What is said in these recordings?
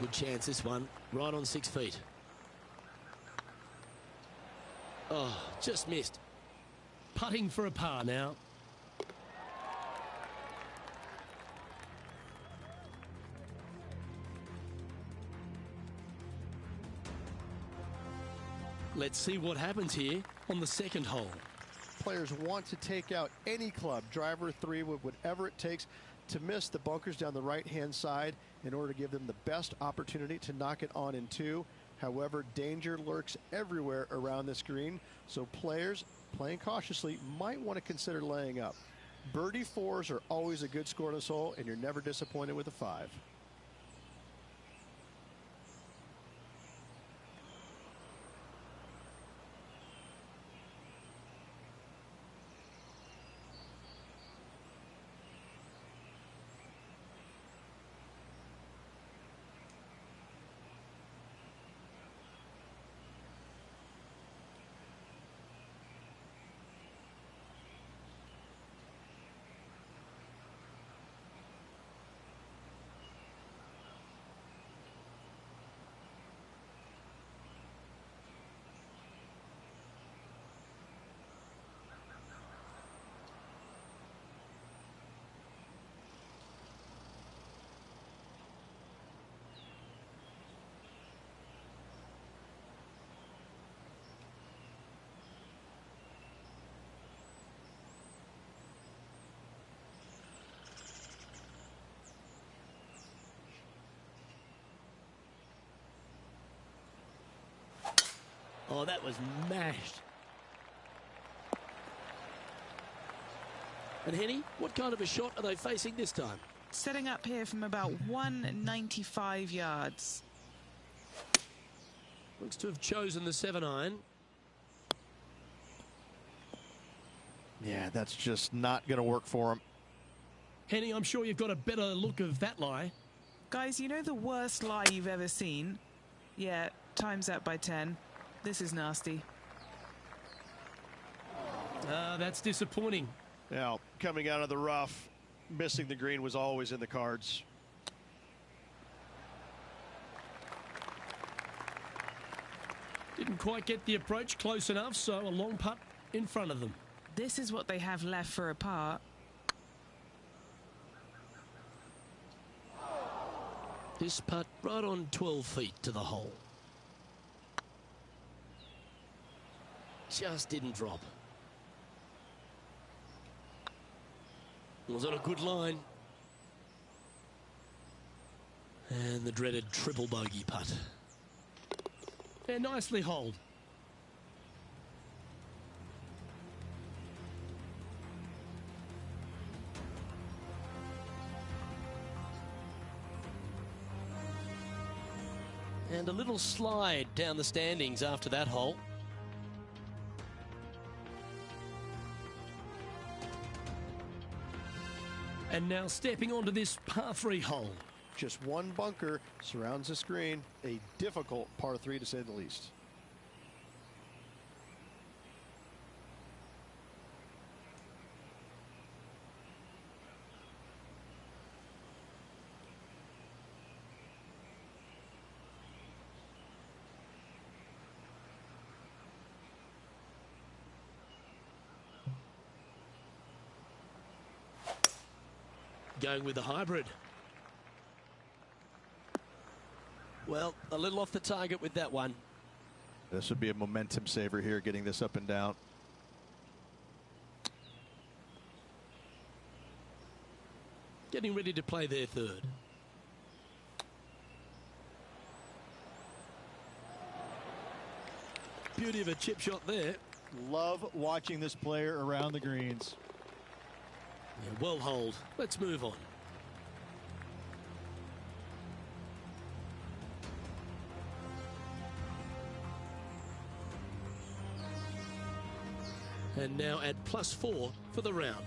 Good chance this one. Right on 6 feet. Oh, just missed. Putting for a par now. Let's see what happens here on the second hole. Players want to take out any club, driver, 3 wood, whatever it takes to miss the bunkers down the right-hand side in order to give them the best opportunity to knock it on in 2. However, danger lurks everywhere around this green, so players playing cautiously might want to consider laying up. Birdie 4s are always a good score in this hole, and you're never disappointed with a 5. Oh, that was mashed. And Henny, what kind of a shot are they facing this time? Setting up here from about 195 yards. Looks to have chosen the 7-iron. Yeah, that's just not going to work for him. Henny, I'm sure you've got a better look of that lie. Guys, you know the worst lie you've ever seen? Yeah, times that by 10. This is nasty. That's disappointing. Now, coming out of the rough, missing the green was always in the cards. Didn't quite get the approach close enough, so a long putt in front of them. This is what they have left for a par. This putt right on 12 feet to the hole. Just didn't drop. Was on a good line. And the dreaded triple bogey putt. Yeah, nicely holed. And a little slide down the standings after that hole. And now stepping onto this par 3 hole. Just one bunker surrounds the screen. A difficult par 3 to say the least. Going with the hybrid. Well, a little off the target with that one. This would be a momentum saver here, getting this up and down. Getting ready to play their third. Beauty of a chip shot there. Love watching this player around the greens. Yeah, well holed. Let's move on. And now at +4 for the round.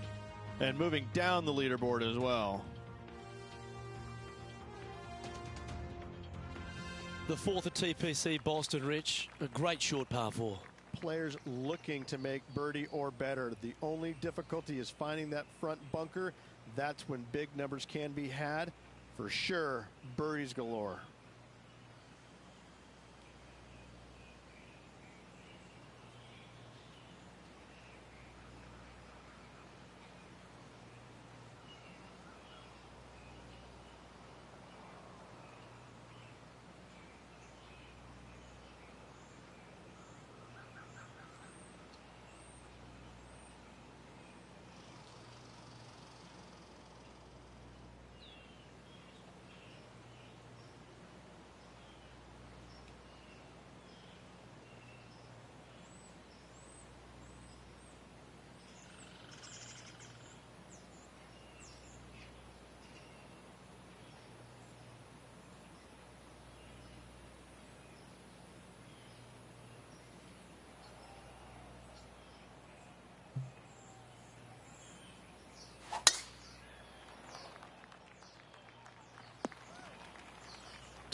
And moving down the leaderboard as well. The 4th at TPC Boston, Rich. A great short par 4. Players looking to make birdie or better. The only difficulty is finding that front bunker. That's when big numbers can be had. For sure, birdies galore.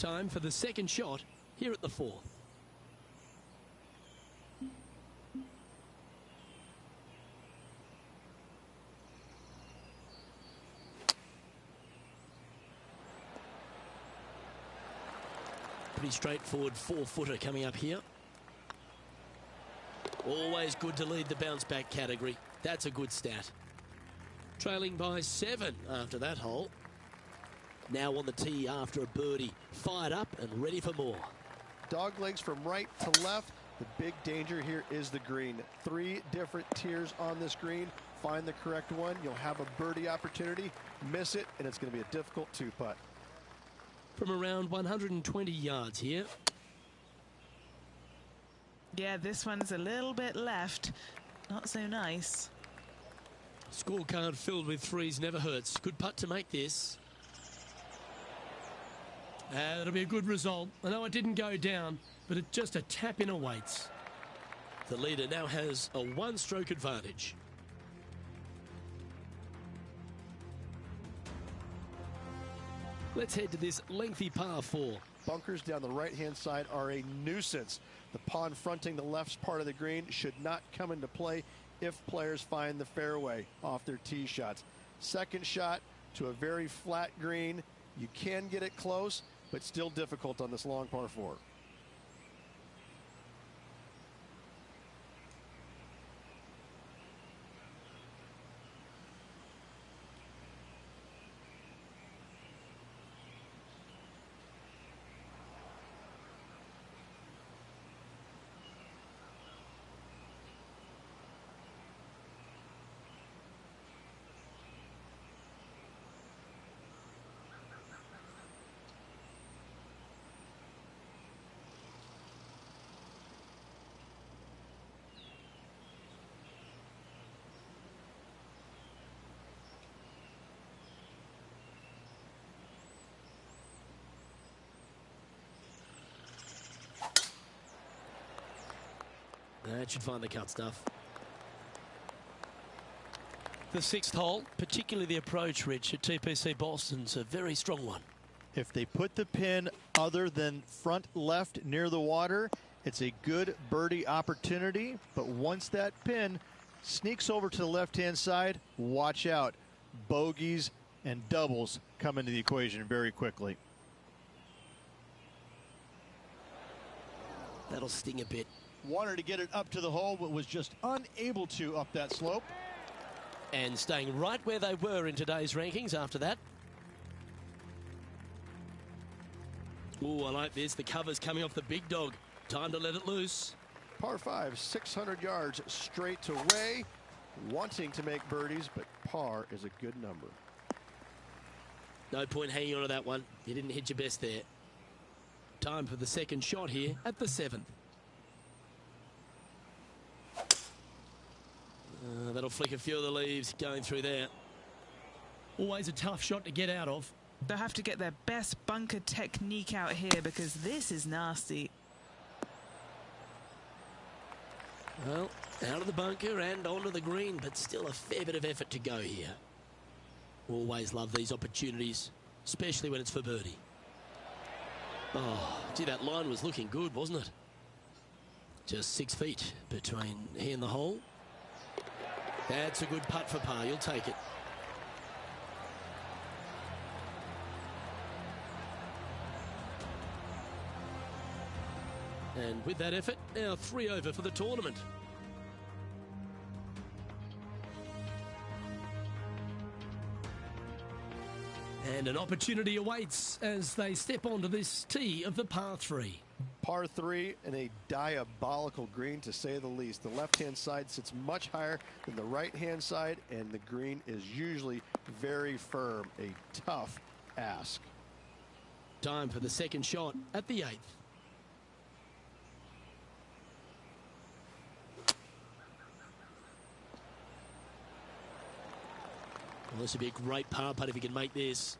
Time for the second shot here at the 4th. Pretty straightforward 4-footer coming up here. Always good to lead the bounce back category. That's a good stat. Trailing by 7 after that hole. Now on the tee after a birdie. Fired up and ready for more. Dog legs from right to left. The big danger here is the green. 3 different tiers on this green. Find the correct one. You'll have a birdie opportunity. Miss it, and it's going to be a difficult 2-putt. From around 120 yards here. Yeah, this one's a little bit left. Not so nice. Scorecard filled with 3s never hurts. Good putt to make this. That'll be a good result. I know it didn't go down, but it just a tap in awaits. The leader now has a 1-stroke advantage. Let's head to this lengthy par 4. Bunkers down the right-hand side are a nuisance. The pond fronting the left part of the green should not come into play if players find the fairway off their tee shots. Second shot to a very flat green. You can get it close, but still difficult on this long par 4. That should find the cut stuff. The 6th hole, particularly the approach, Rich, at TPC Boston's a very strong one. If they put the pin other than front left near the water, it's a good birdie opportunity. But once that pin sneaks over to the left-hand side, watch out. Bogeys and doubles come into the equation very quickly. That'll sting a bit. Wanted to get it up to the hole, but was just unable to up that slope. And staying right where they were in today's rankings after that. Oh, I like this. The cover's coming off the big dog. Time to let it loose. Par 5, 600 yards straight away. Wanting to make birdies, but par is a good number. No point hanging on to that one. You didn't hit your best there. Time for the second shot here at the 7th. That'll flick a few of the leaves going through there. Always a tough shot to get out of. They'll have to get their best bunker technique out here because this is nasty. Well, out of the bunker and onto the green, but still a fair bit of effort to go here. Always love these opportunities, especially when it's for birdie. Oh, gee, that line was looking good, wasn't it? Just 6 feet between he and the hole. That's a good putt for par. You'll take it. And with that effort, now 3 over for the tournament. And an opportunity awaits as they step onto this tee of the par 3. Par 3 and a diabolical green, to say the least. The left-hand side sits much higher than the right-hand side, and the green is usually very firm. A tough ask. Time for the second shot at the 8th. Well, this would be a great par putt if he can make this.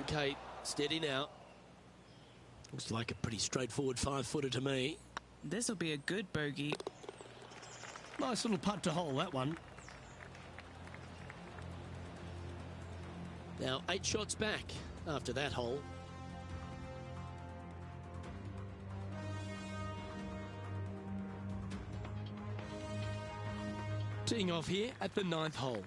Okay, steady now. Looks like a pretty straightforward 5-footer to me. This will be a good bogey. Nice little putt to hole, that one. Now 8 shots back after that hole. Teeing off here at the 9th hole.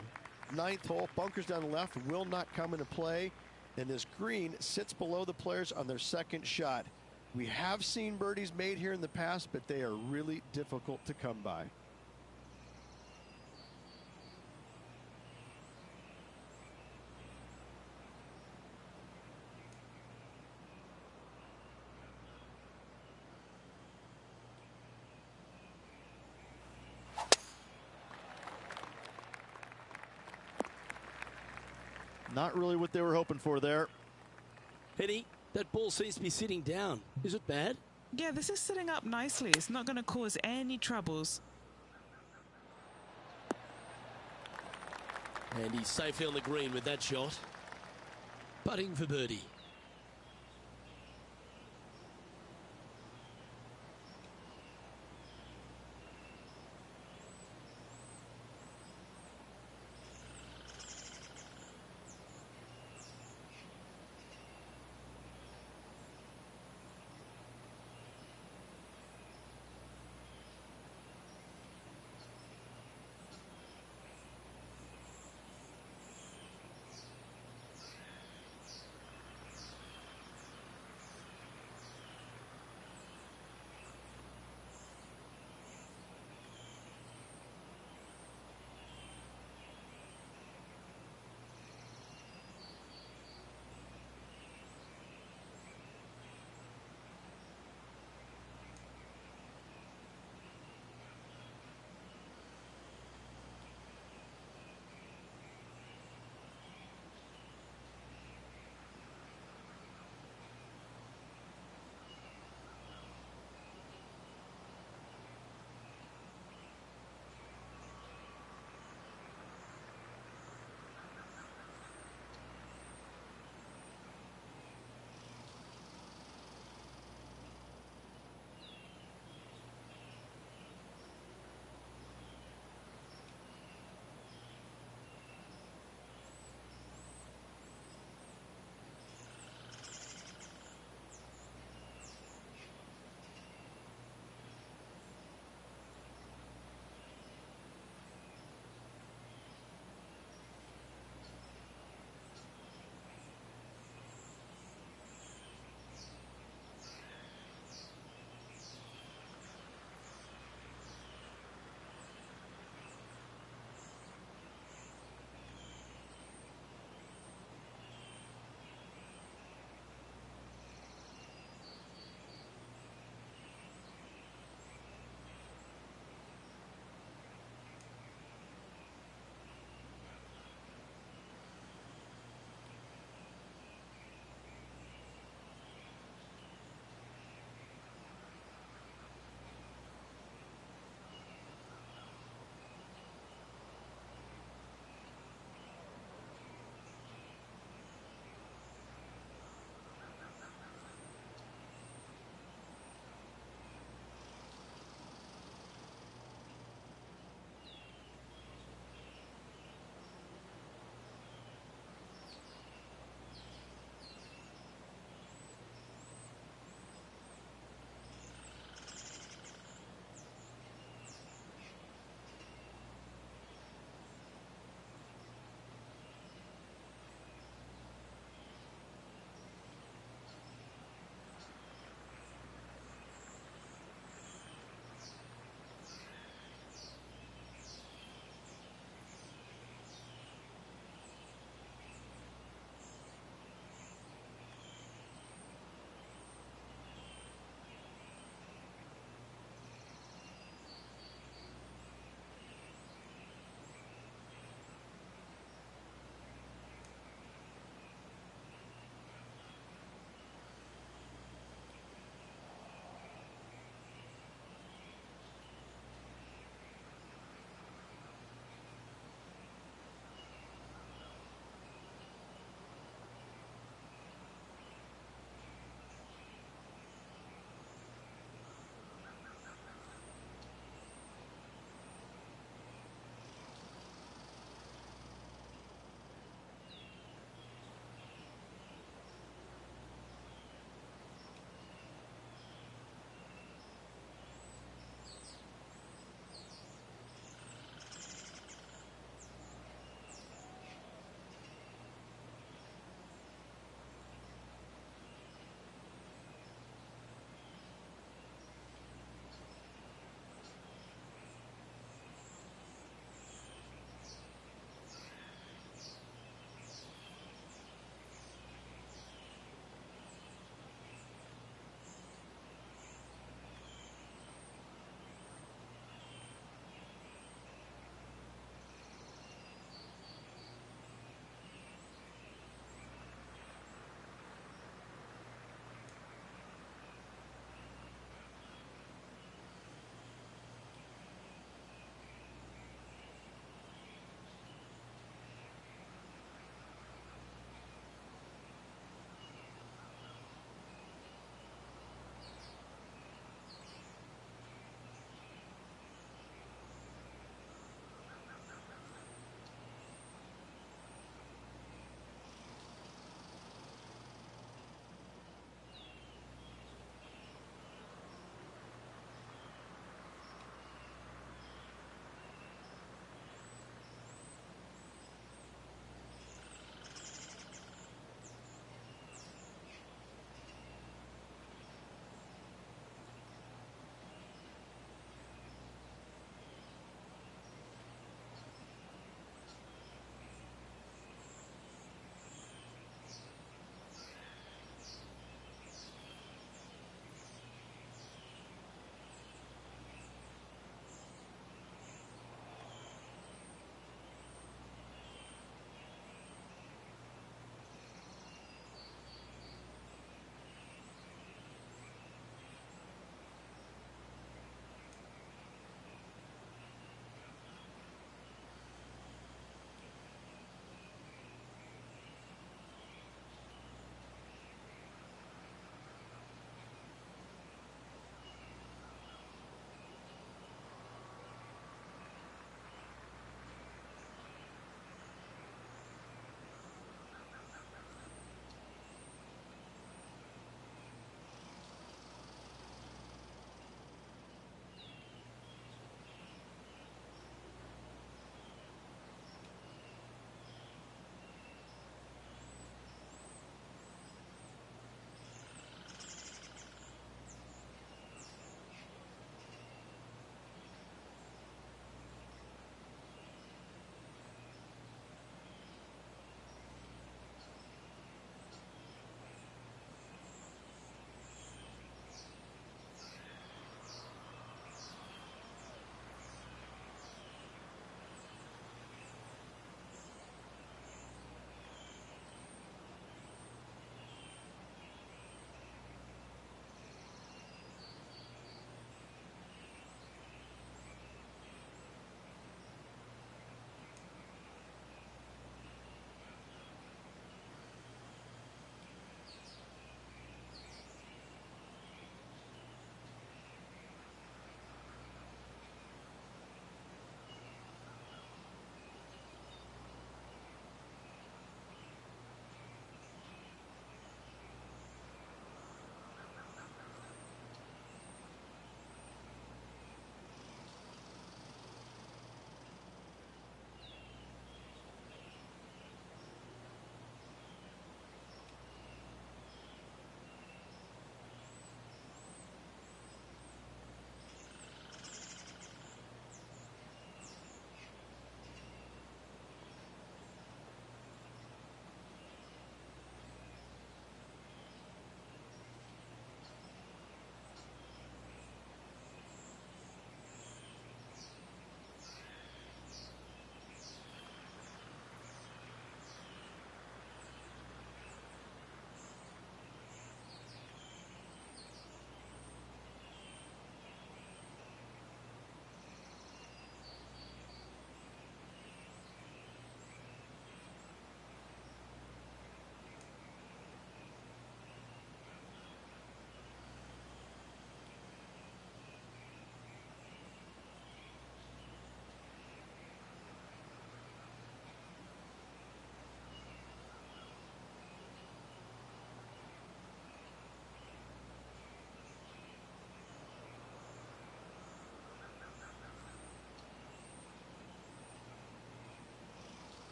9th hole, bunkers down the left will not come into play, and this green sits below the players on their second shot. We have seen birdies made here in the past, but they are really difficult to come by. Not really what they were hoping for there. Penny, that ball seems to be sitting down. Is it bad? Yeah, this is sitting up nicely. It's not going to cause any troubles. And he's safely on the green with that shot. Putting for birdie.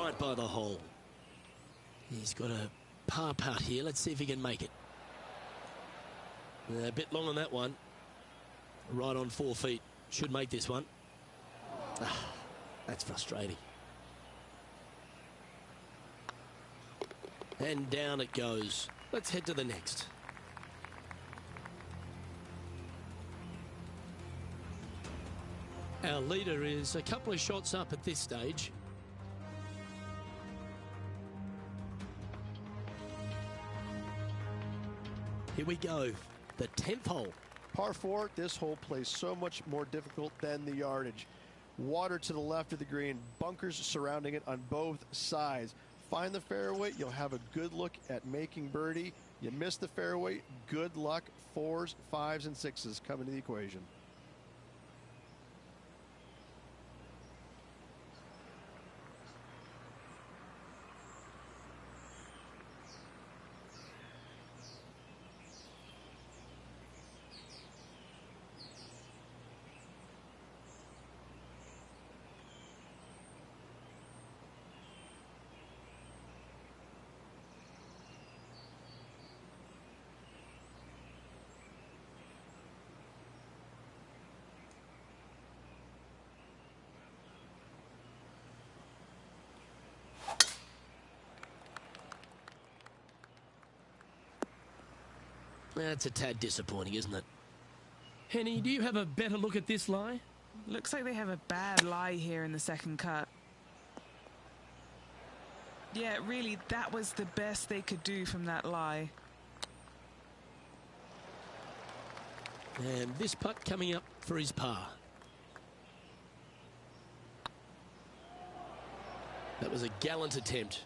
right by the hole. He's got a par putt here. Let's see if he can make it. A bit long on that one. Right on 4 feet. Should make this one. That's frustrating. And down it goes. Let's head to the next. Our leader is a couple of shots up at this stage. Here we go. The 10th hole. Par 4, this hole plays so much more difficult than the yardage. Water to the left of the green, bunkers surrounding it on both sides. Find the fairway, you'll have a good look at making birdie. You miss the fairway, good luck. 4s, 5s, and 6s come into the equation. That's a tad disappointing, isn't it? Henny, do you have a better look at this lie? Looks like they have a bad lie here in the second cut. Yeah, really, that was the best they could do from that lie. And this putt coming up for his par. That was a gallant attempt.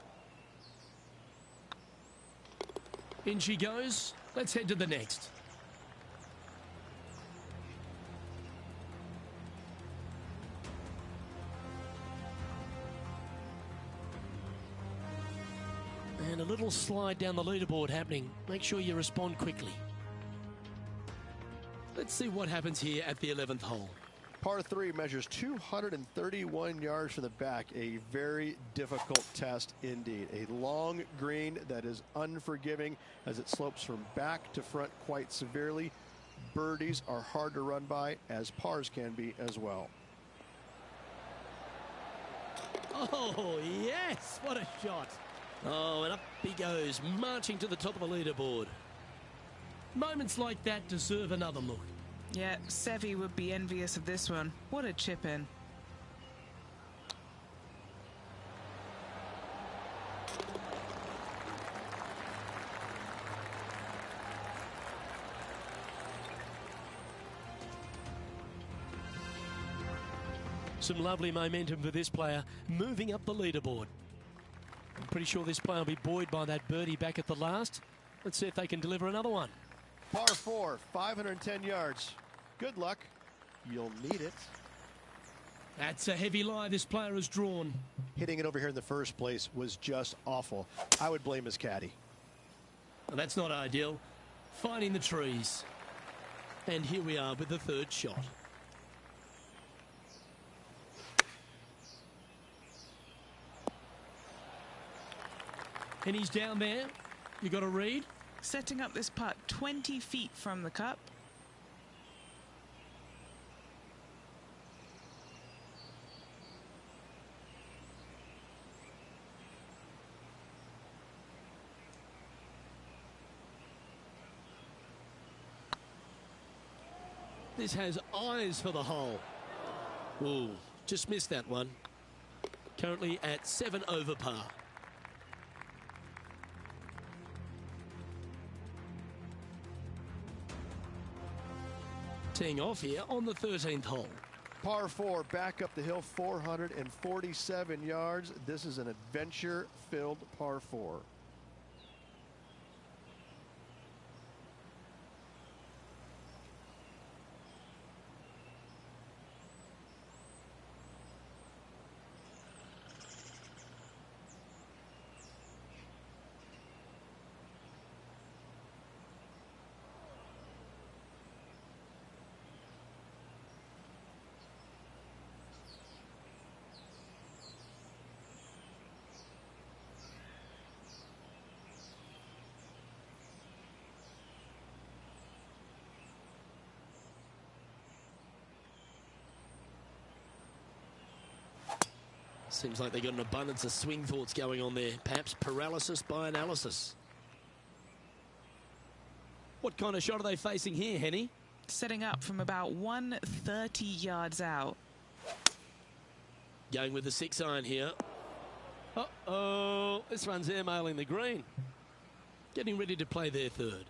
In she goes. Let's head to the next. And a little slide down the leaderboard happening. Make sure you respond quickly. Let's see what happens here at the 11th hole. Par 3 measures 231 yards from the back. A very difficult test indeed. A long green that is unforgiving as it slopes from back to front quite severely. Birdies are hard to run by, as pars can be as well. Oh, yes! What a shot! Oh, and up he goes, marching to the top of the leaderboard. Moments like that deserve another look. Yeah, Seve would be envious of this one. What a chip in. Some lovely momentum for this player, moving up the leaderboard. I'm pretty sure this player will be buoyed by that birdie back at the last. Let's see if they can deliver another one. Par 4, 510 yards. Good luck. You'll need it. That's a heavy lie this player has drawn. Hitting it over here in the first place was just awful. I would blame his caddy. Well, that's not ideal. Finding the trees. And here we are with the third shot. And he's down there. You got a read? Setting up this putt 20 feet from the cup. This has eyes for the hole. Ooh, just missed that one. Currently at 7 over par. Teeing off here on the 13th hole. Par 4, back up the hill, 447 yards. This is an adventure-filled par 4. Seems like they got an abundance of swing thoughts going on there. Perhaps paralysis by analysis. What kind of shot are they facing here, Henny? Setting up from about 130 yards out. Going with the 6-iron here. Uh-oh, this one's airmailing the green. Getting ready to play their third.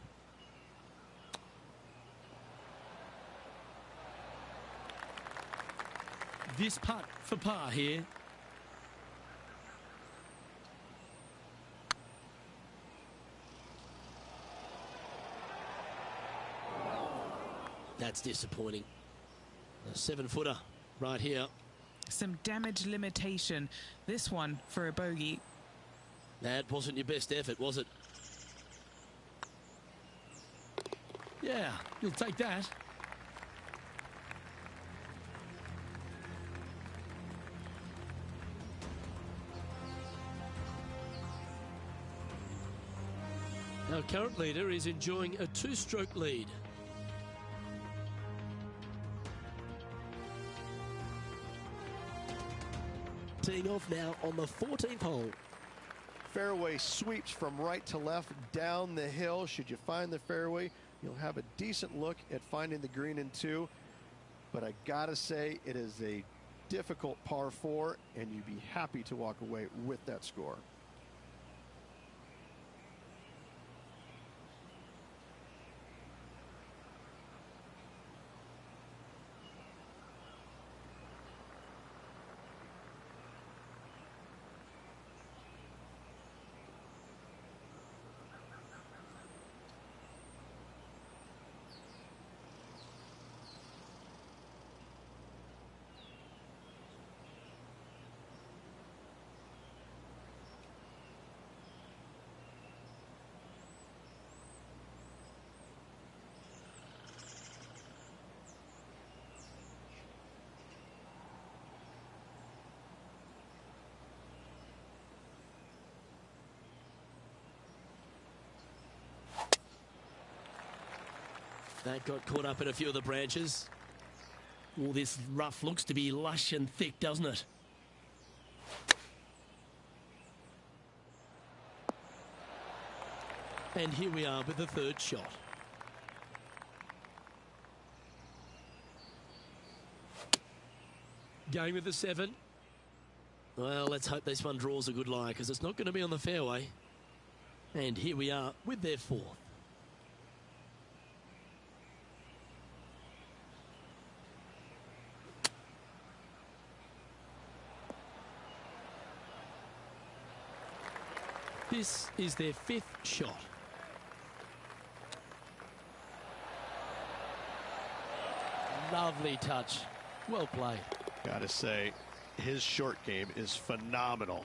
This putt for par here. That's disappointing. A 7-footer right here. Some damage limitation. This one for a bogey. That wasn't your best effort, was it? Yeah, you'll take that. Our current leader is enjoying a 2-stroke lead. Teeing off now on the 14th hole. Fairway sweeps from right to left down the hill. Should you find the fairway, you'll have a decent look at finding the green in 2. But I gotta say, it is a difficult par 4, and you'd be happy to walk away with that score. That got caught up in a few of the branches. All this rough looks to be lush and thick, doesn't it? And here we are with the 3rd shot. Going with the 7. Well, let's hope this one draws a good lie, because it's not going to be on the fairway. And here we are with their 4th. This is their 5th shot. Lovely touch. Well played. Gotta say, his short game is phenomenal.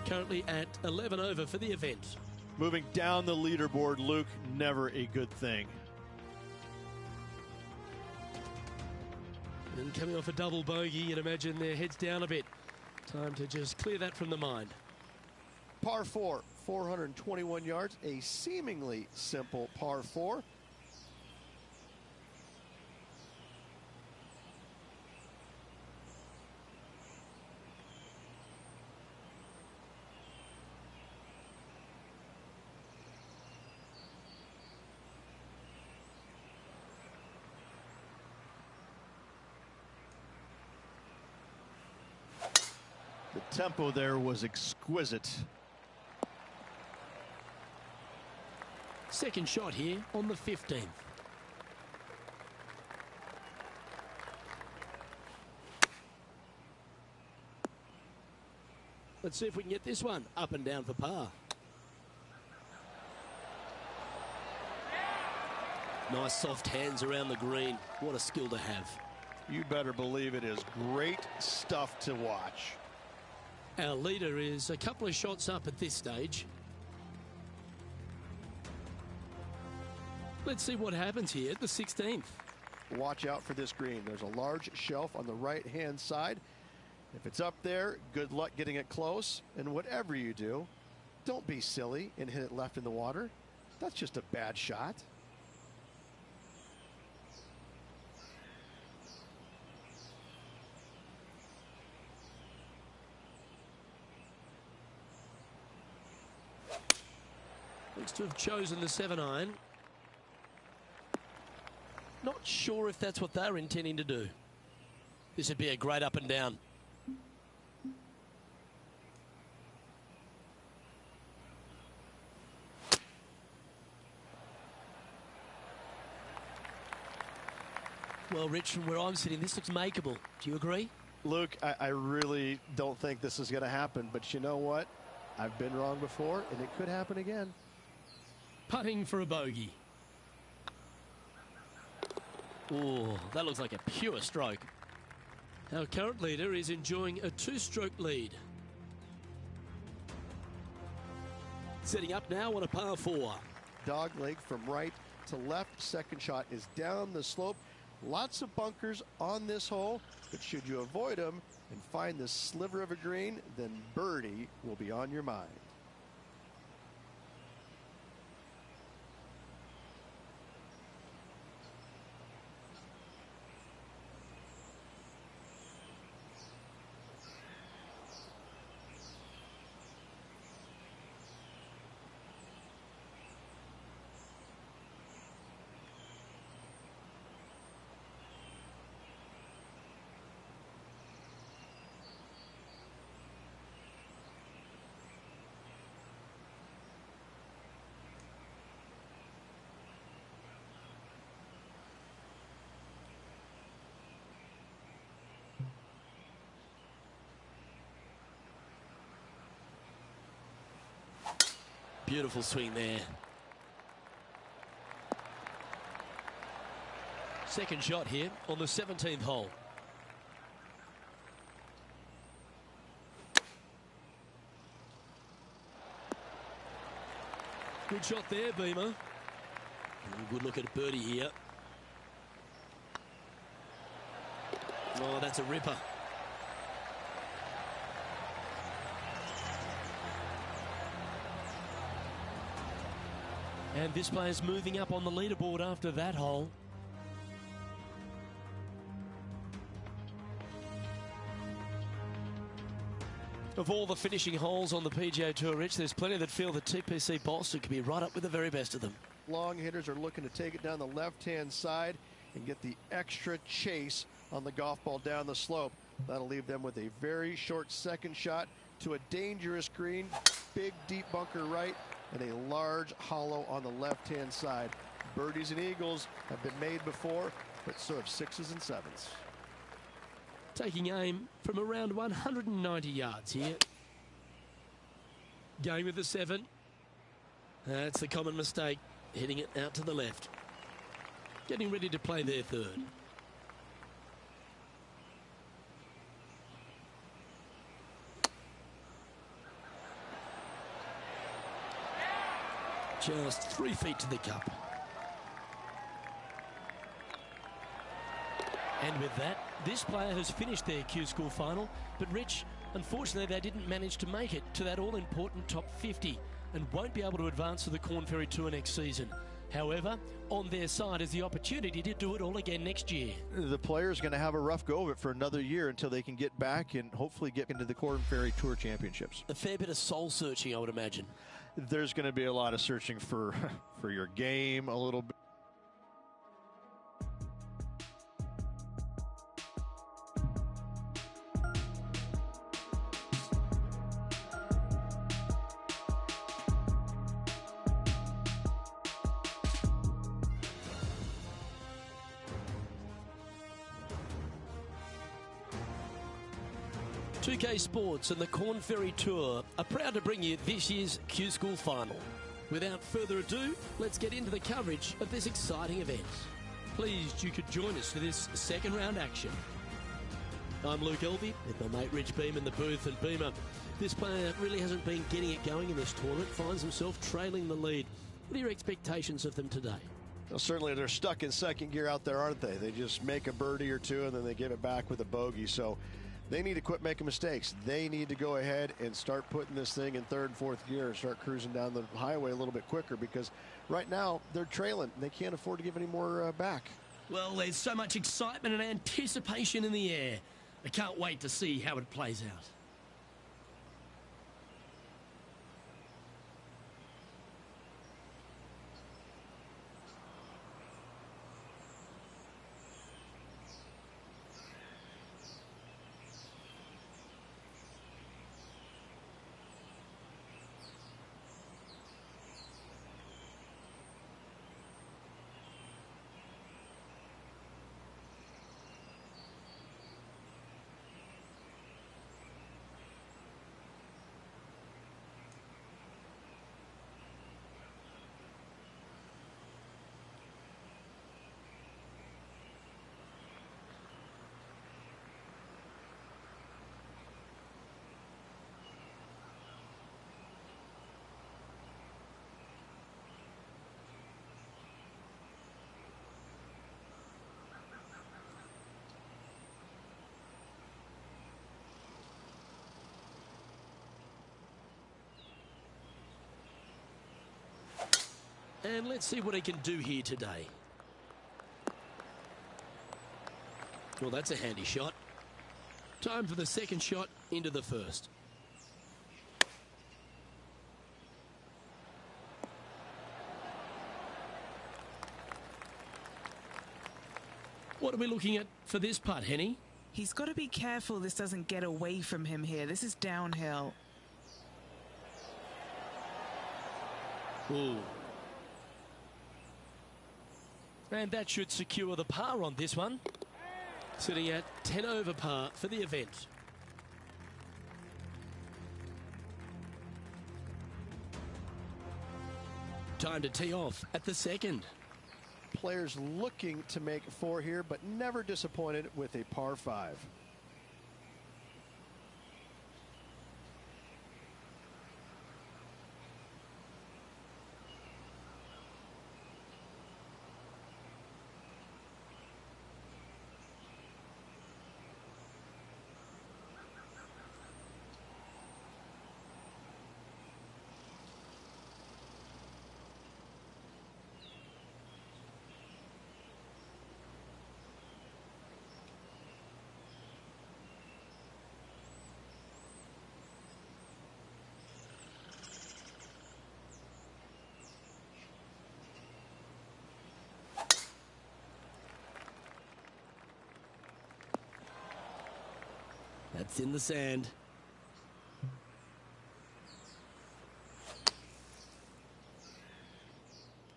Currently at 11 over for the event. Moving down the leaderboard, Luke, never a good thing. And coming off a double bogey, you'd imagine their heads down a bit. Time to just clear that from the mind. Par 4, 421 yards, a seemingly simple par 4. The tempo there was exquisite. Second shot here on the 15th. Let's see if we can get this one up and down for par. Nice soft hands around the green. What a skill to have. You better believe it is great stuff to watch. Our leader is a couple of shots up at this stage. Let's see what happens here at the 16th. Watch out for this green. There's a large shelf on the right-hand side. If it's up there, good luck getting it close. And whatever you do, don't be silly and hit it left in the water. That's just a bad shot. Looks to have chosen the 7-iron. Not sure if that's what they're intending to do. This would be a great up and down. Well, Rich, from where I'm sitting, this looks makeable. Do you agree? Luke, I really don't think this is going to happen, but you know what? I've been wrong before, and it could happen again. Putting for a bogey. Oh, that looks like a pure stroke. Our current leader is enjoying a 2-stroke lead. Setting up now on a par 4. Dog leg from right to left. Second shot is down the slope. Lots of bunkers on this hole, but should you avoid them and find this sliver of a green, then birdie will be on your mind. Beautiful swing there. Second shot here on the 17th hole. Good shot there, Beamer. Good look at birdie here. Oh, that's a ripper. And this player's moving up on the leaderboard after that hole. Of all the finishing holes on the PGA Tour, Rich, there's plenty that feel that TPC Boston could be right up with the very best of them. Long hitters are looking to take it down the left-hand side and get the extra chase on the golf ball down the slope. That'll leave them with a very short second shot to a dangerous green, big deep bunker right, and a large hollow on the left-hand side. Birdies and eagles have been made before, but so have 6s and 7s. Taking aim from around 190 yards here. Going with the 7. That's the common mistake, hitting it out to the left. Getting ready to play their 3rd. Just 3 feet to the cup. And with that, this player has finished their Q School final. But Rich, unfortunately, they didn't manage to make it to that all-important top 50 and won't be able to advance to the Corn Ferry Tour next season. However, on their side is the opportunity to do it all again next year. The player's going to have a rough go of it for another year until they can get back and hopefully get into the Corn Ferry Tour Championships. A fair bit of soul-searching, I would imagine. There's going to be a lot of searching for your game a little bit. PGA Sports and the Corn Ferry Tour are proud to bring you this year's Q School final. Without further ado, let's get into the coverage of this exciting event. Pleased you could join us for this second round action. I'm Luke Elvey with my mate Rich Beam in the booth. And Beamer, this player really hasn't been getting it going in this tournament, finds himself trailing the lead. What are your expectations of them today? Well, certainly they're stuck in second gear out there, aren't they? They just make a birdie or two and then they give it back with a bogey. So They need to quit making mistakes. They need to go ahead and start putting this thing in third and fourth gear and start cruising down the highway a little bit quicker, because right now they're trailing. They can't afford to give any more back. Well, there's so much excitement and anticipation in the air. I can't wait to see how it plays out. And let's see what he can do here today. Well, that's a handy shot. Time for the second shot into the first. What are we looking at for this putt, Henny? He's got to be careful this doesn't get away from him here. This is downhill. Ooh. And that should secure the par on this one. Sitting at 10 over par for the event. Time to tee off at the second. Players looking to make 4 here, but never disappointed with a par 5. That's in the sand.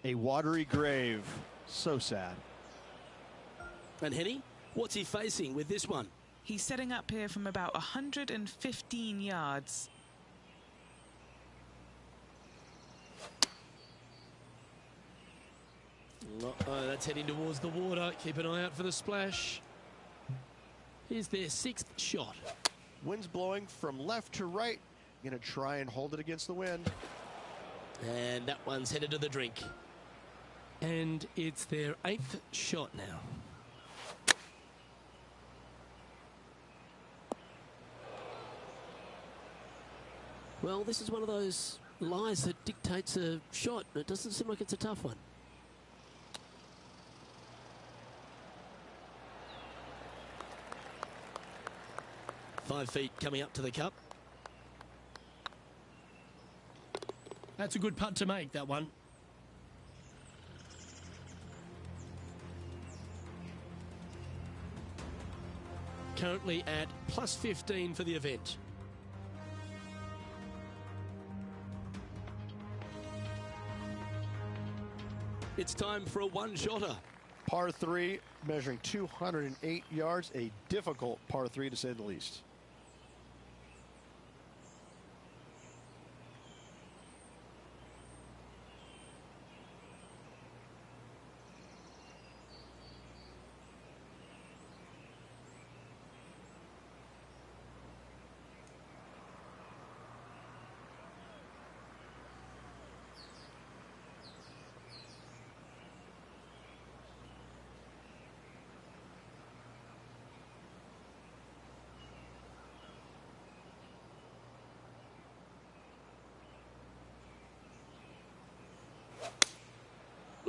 A watery grave. So sad. And Henny, what's he facing with this one? He's setting up here from about 115 yards. Uh-oh, that's heading towards the water. Keep an eye out for the splash. Here's their 6th shot. Wind's blowing from left to right. Going to try and hold it against the wind. And that one's headed to the drink. And it's their 8th shot now. Well, this is one of those lies that dictates a shot. It doesn't seem like it's a tough one. Five feet coming up to the cup. That's a good putt to make, that one. Currently at plus 15 for the event. It's time for a one-shotter. Par 3, measuring 208 yards. A difficult par 3, to say the least.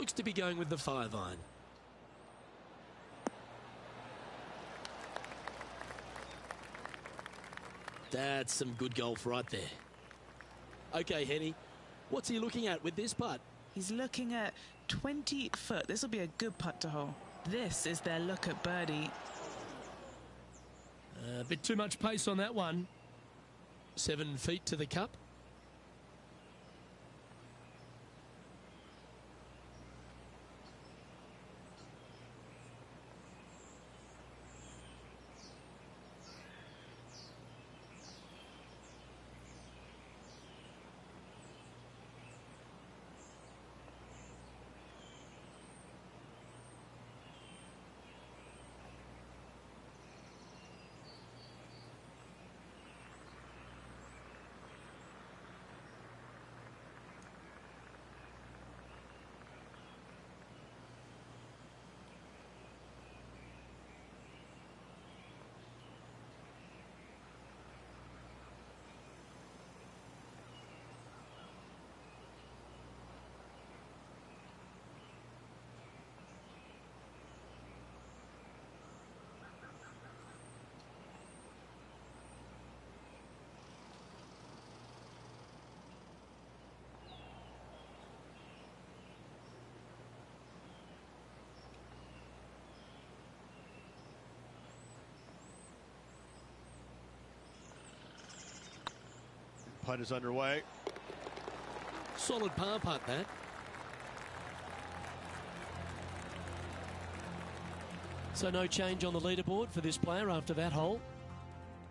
looks to be going with the 5-iron. That's some good golf right there. Okay, Henny, what's he looking at with this putt? He's looking at 20 foot. This will be a good putt to hole. This is their look at birdie. A bit too much pace on that one. 7 feet to the cup. Putt is underway. Solid par putt, that. So no change on the leaderboard for this player after that hole.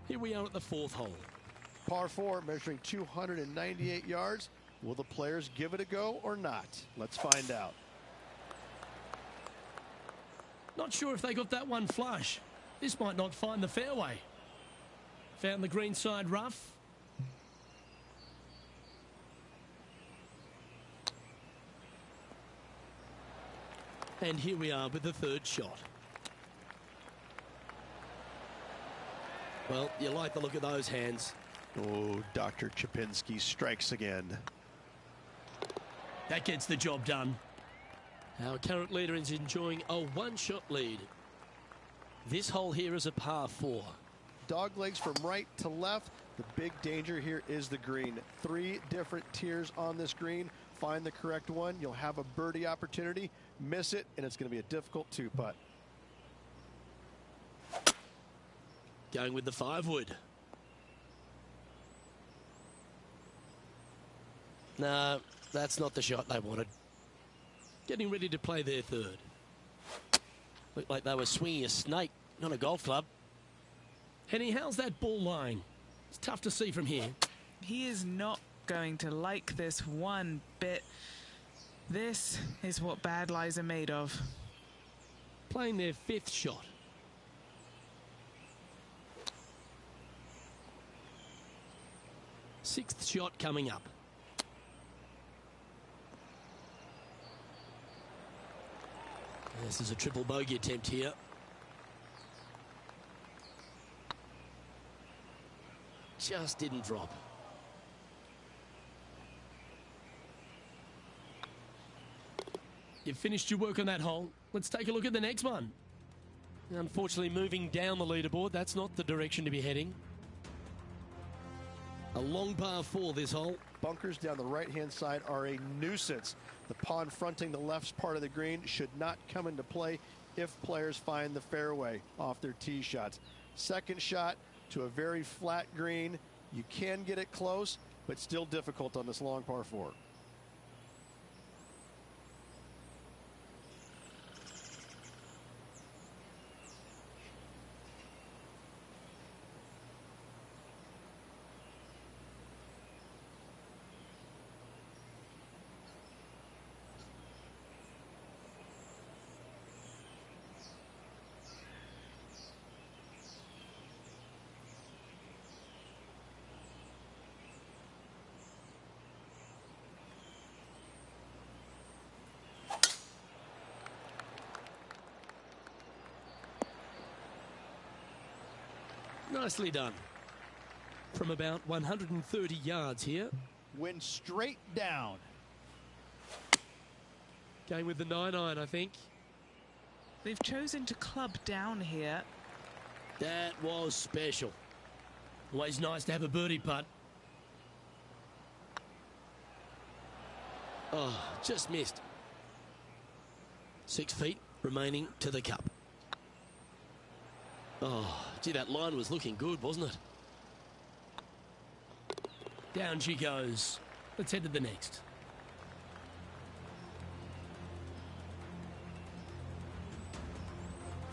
Here we are at the 4th hole. Par 4, measuring 298 yards. Will the players give it a go or not? Let's find out. Not sure if they got that one flush. This might not find the fairway. Found the green side rough. And here we are with the 3rd shot. Well, you like the look of those hands. Oh, Dr. Chapinski strikes again. That gets the job done. Our current leader is enjoying a 1-shot lead. This hole here is a par 4. Dog legs from right to left. The big danger here is the green. 3 different tiers on this green. Find the correct one. You'll have a birdie opportunity. Miss it, and it's going to be a difficult 2-putt. Going with the 5-wood. No, that's not the shot they wanted. Getting ready to play their 3rd. Looked like they were swinging a snake, not a golf club. Henny, how's that ball lying? It's tough to see from here. He is not going to like this one bit. This is what bad lies are made of. Playing their 5th shot. Sixth shot coming up. This is a triple bogey attempt here. Just didn't drop. You've finished your work on that hole. Let's take a look at the next one. Unfortunately, moving down the leaderboard, that's not the direction to be heading. A long par 4 this hole. Bunkers down the right-hand side are a nuisance. The pond fronting the left part of the green should not come into play if players find the fairway off their tee shots. Second shot to a very flat green. You can get it close, but still difficult on this long par 4. Nicely done. From about 130 yards here. Went straight down. Going with the 9-iron, I think. They've chosen to club down here. That was special. Always nice to have a birdie putt. Oh, just missed. 6 feet remaining to the cup. Oh, gee, that line was looking good, wasn't it? Down she goes. Let's head to the next.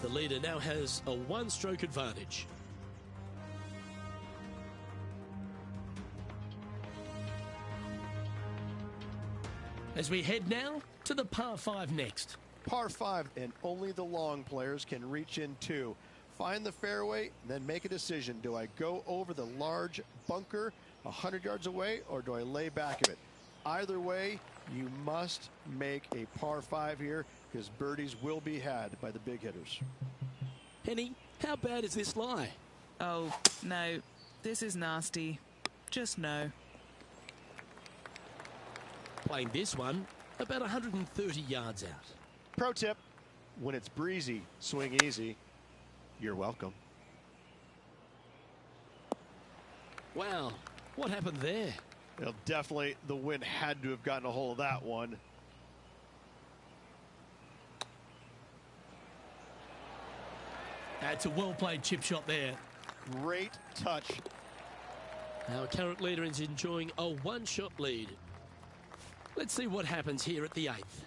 The leader now has a 1-stroke advantage. As we head now to the par 5 next. Par 5, and only the long players can reach in two. Find the fairway, then make a decision. Do I go over the large bunker 100 yards away, or do I lay back of it? Either way, you must make a par 5 here, because birdies will be had by the big hitters. Henny, how bad is this lie? Oh, no. This is nasty. Just no. Playing this one about 130 yards out. Pro tip, when it's breezy, swing easy. You're welcome. Wow, what happened there? Well, definitely the wind had to have gotten a hold of that one. That's a well-played chip shot there. Great touch. Our current leader is enjoying a 1-shot lead. Let's see what happens here at the 8th.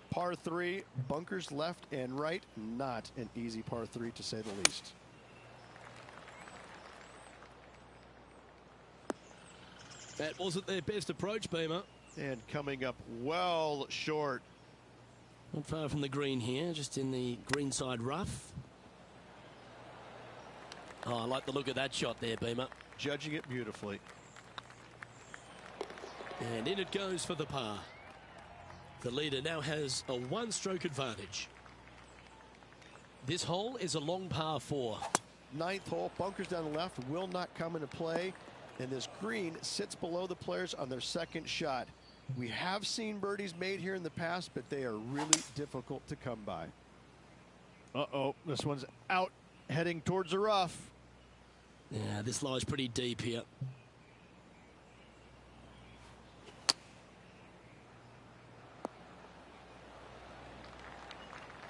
Par 3, bunkers left and right. Not an easy par 3, to say the least. That wasn't their best approach, Beamer. And coming up well short. Not far from the green here, just in the greenside rough. Oh, I like the look of that shot there, Beamer. Judging it beautifully. And in it goes for the par. The leader now has a 1-stroke advantage. This hole is a long par 4. 9th hole, bunkers down the left will not come into play. And this green sits below the players on their second shot. We have seen birdies made here in the past, but they are really difficult to come by. Uh-oh, this one's out, heading towards the rough. Yeah, this lies pretty deep here.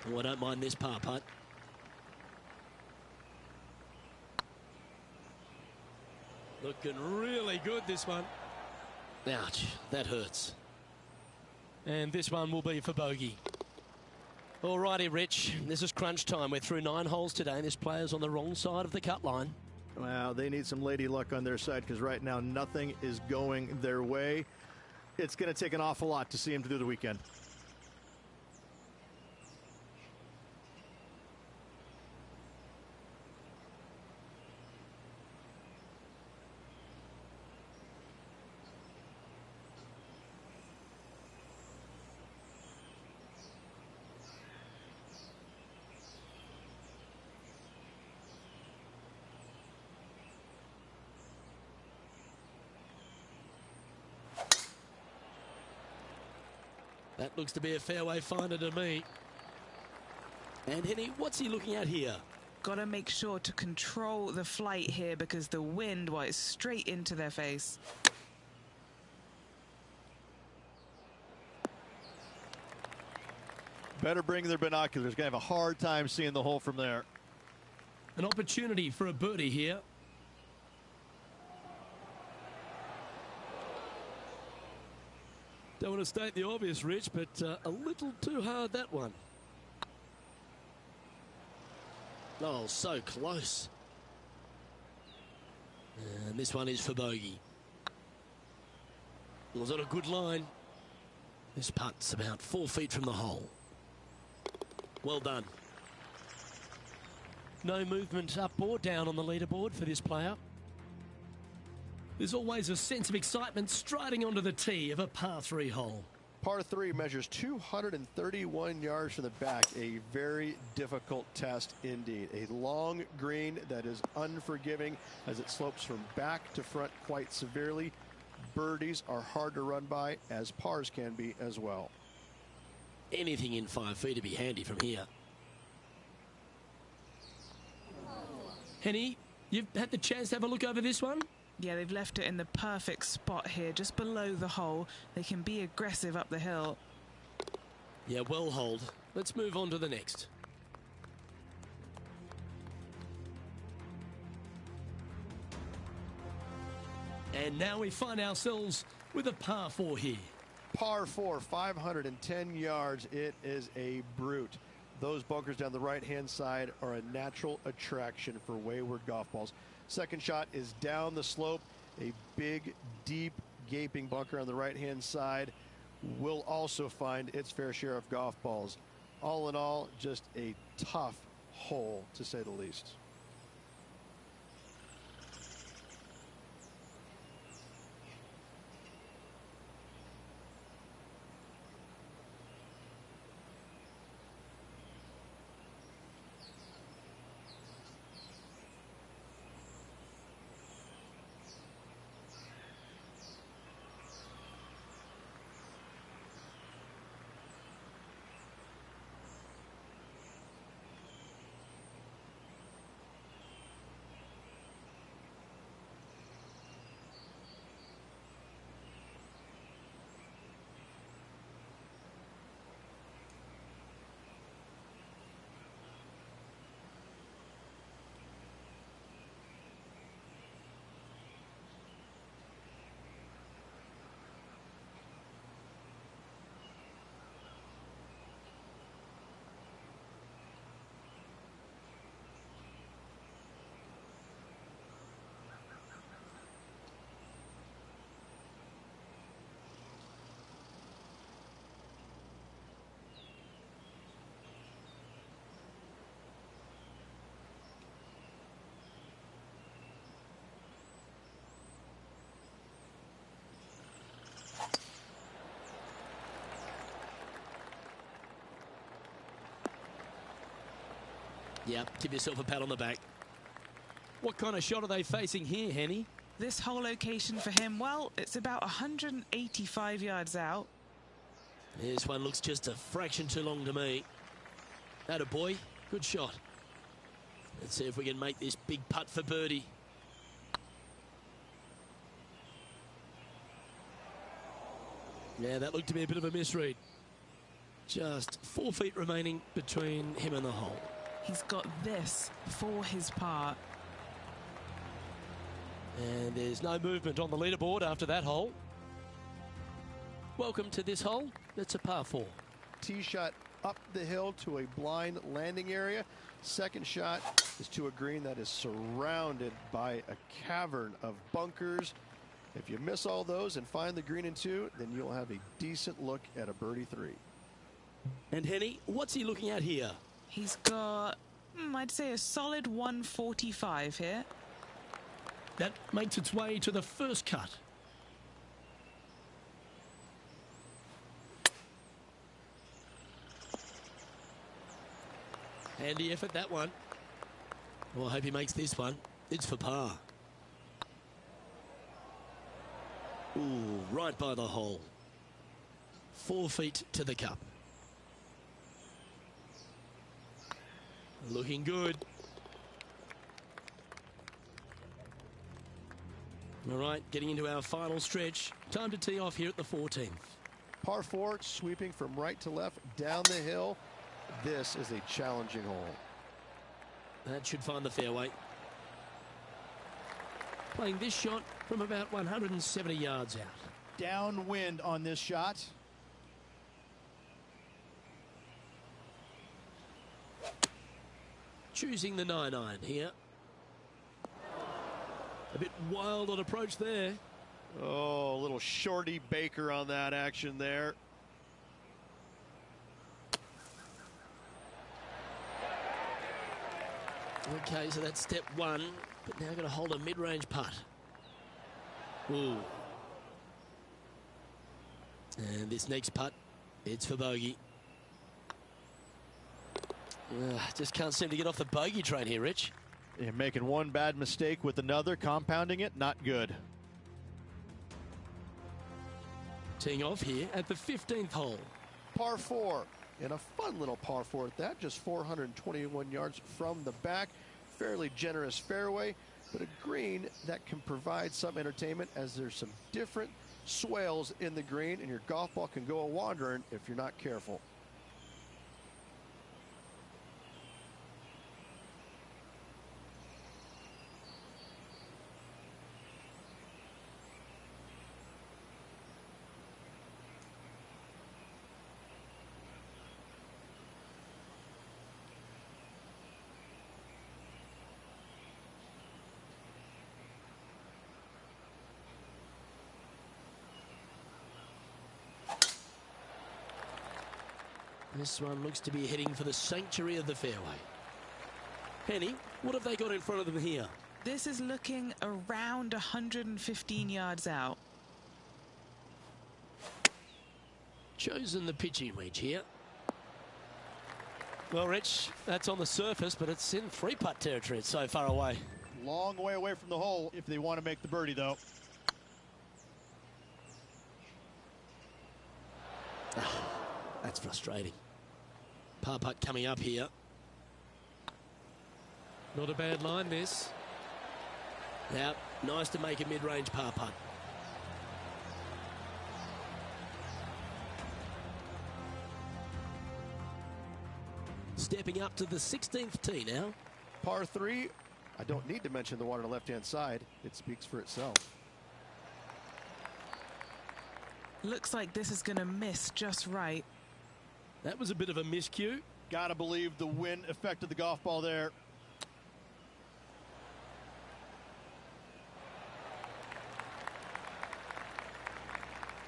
Oh, I don't mind this par putt. Looking really good, this one. Ouch, that hurts. And this one will be for bogey. Alrighty, Rich, this is crunch time. We're through 9 holes today. This player's on the wrong side of the cut line. Well, they need some lady luck on their side, because right now nothing is going their way. It's going to take an awful lot to see him to do the weekend. That looks to be a fairway finder to me. And Henny, what's he looking at here? Got to make sure to control the flight here, because the wind, well, it's straight into their face. Better bring their binoculars. Going to have a hard time seeing the hole from there. An opportunity for a birdie here. Don't want to state the obvious, Rich, but a little too hard, that one. Oh, so close. And this one is for bogey. Was on a good line. This putt's about 4 feet from the hole. Well done. No movement up or down on the leaderboard for this player. There's always a sense of excitement striding onto the tee of a par 3 hole. Par 3 measures 231 yards from the back. A very difficult test indeed. A long green that is unforgiving as it slopes from back to front quite severely. Birdies are hard to run by, as pars can be as well. anything in 5 feet to be handy from here. Henny, you've had the chance to have a look over this one? Yeah, they've left it in the perfect spot here, just below the hole. They can be aggressive up the hill. Yeah, well hold. Let's move on to the next. And now we find ourselves with a par 4 here. Par 4, 510 yards. It is a brute. Those bunkers down the right-hand side are a natural attraction for wayward golf balls. Second shot is down the slope. A big, deep, gaping bunker on the right-hand side will also find its fair share of golf balls. All in all, just a tough hole, to say the least. Yeah, give yourself a pat on the back. What kind of shot are they facing here, Henny? This whole location for him, well, it's about 185 yards out. This one looks just a fraction too long to me. Atta boy, good shot. Let's see if we can make this big putt for birdie. Yeah, that looked to be a bit of a misread. Just 4 feet remaining between him and the hole. He's got this for his part. And there's no movement on the leaderboard after that hole. Welcome to this hole. It's a par 4. Tee shot up the hill to a blind landing area. Second shot is to a green that is surrounded by a cavern of bunkers. If you miss all those and find the green in 2, then you'll have a decent look at a birdie 3. And Henny, what's he looking at here? He's got, I'd say, a solid 145 here. That makes its way to the first cut. Handy effort, that one. Well, I hope he makes this one. It's for par. Ooh, right by the hole. 4 feet to the cup. Looking good. All right, getting into our final stretch. Time to tee off here at the 14th. Par 4, sweeping from right to left down the hill. This is a challenging hole. That should find the fairway. Playing this shot from about 170 yards out. Downwind on this shot. Choosing the 9-iron here. A bit wild on approach there. Oh, a little shorty Baker on that action there. Okay, so that's step 1, but now got to hold a mid-range putt. Ooh. And this next putt, it's for bogey. Just can't seem to get off the bogey train here, Rich. You're making one bad mistake with another, compounding it, not good. Teeing off here at the 15th hole. Par 4, And a fun little par 4 at that, just 421 yards from the back. Fairly generous fairway, but a green that can provide some entertainment as there's some different swales in the green, and your golf ball can go a-wandering if you're not careful. This one looks to be heading for the sanctuary of the fairway. Henny, what have they got in front of them here? This is looking around 115 yards out. Chosen the pitching wedge here. Well, Rich, that's on the surface, but it's in three-putt territory. It's so far away. Long way away from the hole if they want to make the birdie, though. That's frustrating. Par putt coming up here. Not a bad line, this. Now, nice to make a mid-range par putt. Stepping up to the 16th tee now. Par 3, I don't need to mention the water on the left-hand side. It speaks for itself. Looks like this is going to miss just right. That was a bit of a miscue. Gotta believe the wind affected the golf ball there.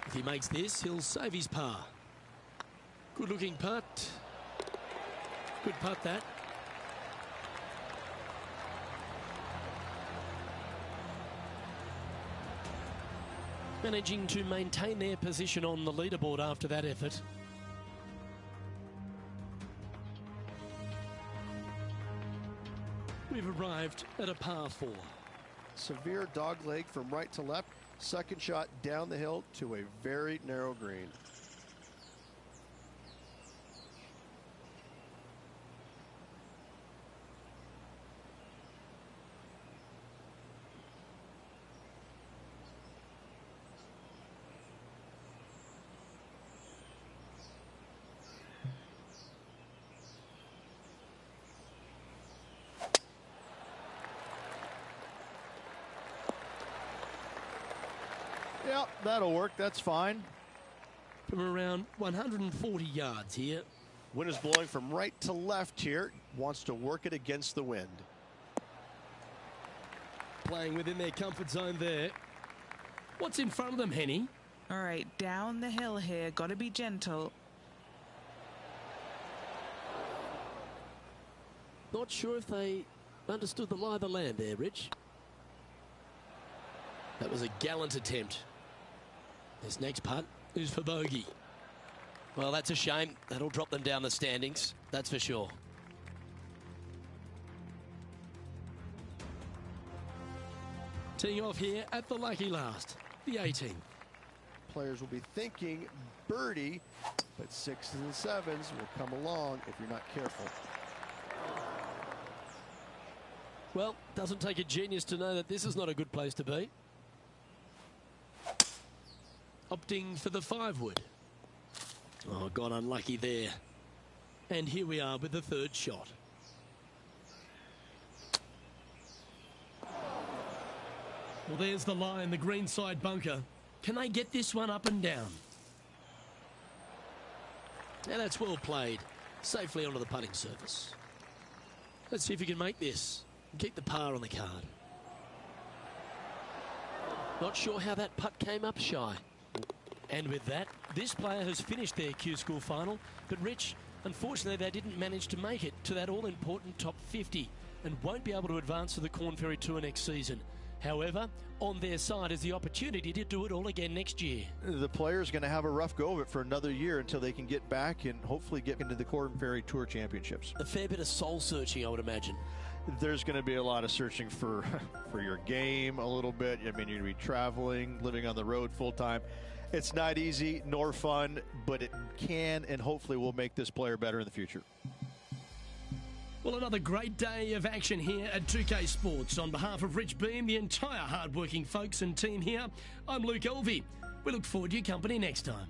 If he makes this, he'll save his par. Good looking putt. Good putt, that. Managing to maintain their position on the leaderboard after that effort. We've arrived at a par 4. Severe dog leg from right to left. Second shot down the hill to a very narrow green. Yep, that'll work. That's fine. From around 140 yards here. Wind is blowing from right to left here. Wants to work it against the wind. Playing within their comfort zone there. What's in front of them, Henny? All right, down the hill here. Got to be gentle. Not sure if they understood the lie of the land there, Rich. That was a gallant attempt. This next putt is for bogey. Well, that's a shame. That'll drop them down the standings, that's for sure. Teeing off here at the lucky last, the 18th. Players will be thinking birdie, but 6s and 7s will come along if you're not careful. Well, doesn't take a genius to know that this is not a good place to be. Opting for the 5-wood. Oh, got unlucky there. And here we are with the third shot. Well, there's the line, the greenside bunker. Can they get this one up and down? Now that's well played. Safely onto the putting surface. Let's see if he can make this. Keep the par on the card. Not sure how that putt came up shy. And with that, this player has finished their Q School final. But Rich, unfortunately, they didn't manage to make it to that all-important top 50 and won't be able to advance to the Corn Ferry Tour next season. However, on their side is the opportunity to do it all again next year. The player's going to have a rough go of it for another year until they can get back and hopefully get into the Corn Ferry Tour Championships. A fair bit of soul searching, I would imagine. There's going to be a lot of searching for your game a little bit. I mean, you're going to be traveling, living on the road full time. It's not easy nor fun, but it can and hopefully will make this player better in the future. Well, another great day of action here at 2K Sports. On behalf of Rich Beam, the entire hard-working folks and team here, I'm Luke Elvey. We look forward to your company next time.